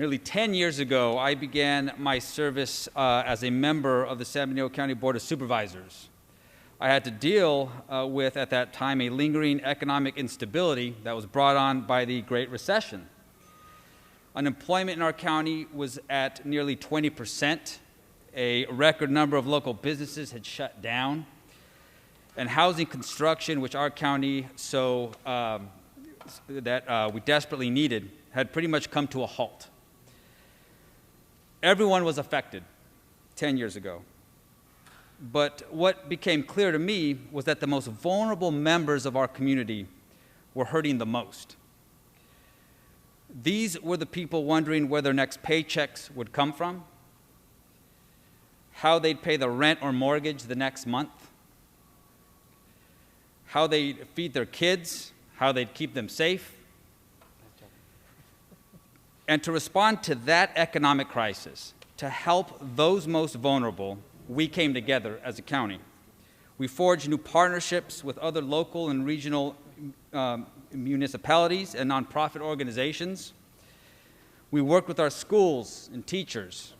Nearly 10 years ago, I began my service as a member of the San Bernardino County Board of Supervisors. I had to deal with, at that time, a lingering economic instability that was brought on by the Great Recession. Unemployment in our county was at nearly 20%. A record number of local businesses had shut down. And housing construction, which our county we desperately needed, had pretty much come to a halt. Everyone was affected 10 years ago. But what became clear to me was that the most vulnerable members of our community were hurting the most. These were the people wondering where their next paychecks would come from, how they'd pay the rent or mortgage the next month, how they'd feed their kids, how they'd keep them safe. And to respond to that economic crisis, to help those most vulnerable, we came together as a county. We forged new partnerships with other local and regional municipalities and nonprofit organizations. We worked with our schools and teachers,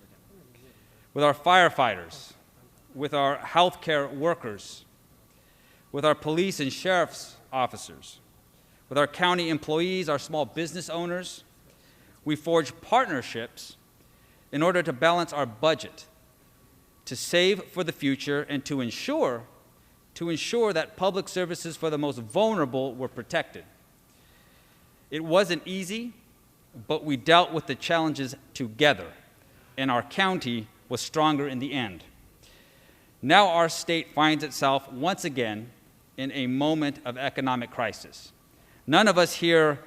with our firefighters, with our healthcare workers, with our police and sheriff's officers, with our county employees, our small business owners. We forged partnerships in order to balance our budget, to save for the future, and to ensure that public services for the most vulnerable were protected. It wasn't easy, but we dealt with the challenges together, and our county was stronger in the end. Now our state finds itself once again in a moment of economic crisis. None of us here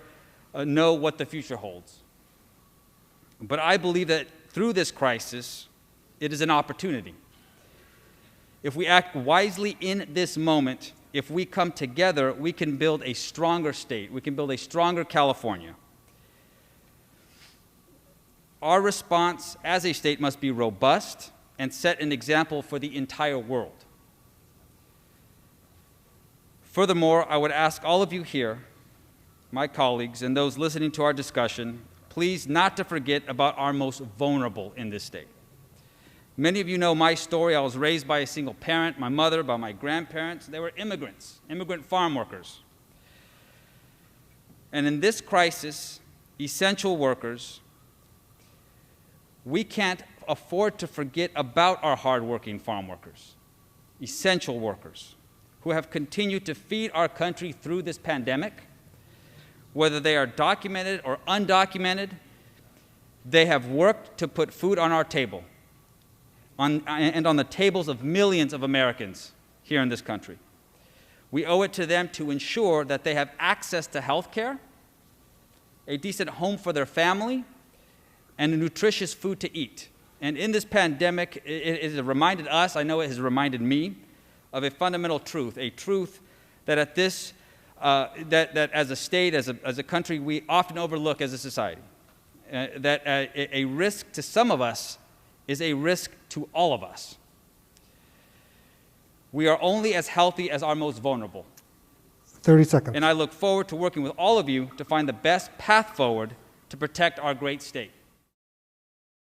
know what the future holds. But I believe that through this crisis, it is an opportunity. If we act wisely in this moment, if we come together, we can build a stronger state. We can build a stronger California. Our response as a state must be robust and set an example for the entire world. Furthermore, I would ask all of you here, my colleagues, and those listening to our discussion, please not to forget about our most vulnerable in this state. Many of you know my story. I was raised by a single parent, my mother, by my grandparents. They were immigrants, immigrant farm workers. And in this crisis, essential workers, we can't afford to forget about our hardworking farm workers, essential workers, who have continued to feed our country through this pandemic. Whether they are documented or undocumented, they have worked to put food on our table and on the tables of millions of Americans here in this country. We owe it to them to ensure that they have access to health care, a decent home for their family, and nutritious food to eat. And in this pandemic, it has reminded us, I know it has reminded me, of a fundamental truth, a truth that at this that as a state, as a country, we often overlook as a society. That a risk to some of us is a risk to all of us. We are only as healthy as our most vulnerable. 30 seconds. And I look forward to working with all of you to find the best path forward to protect our great state.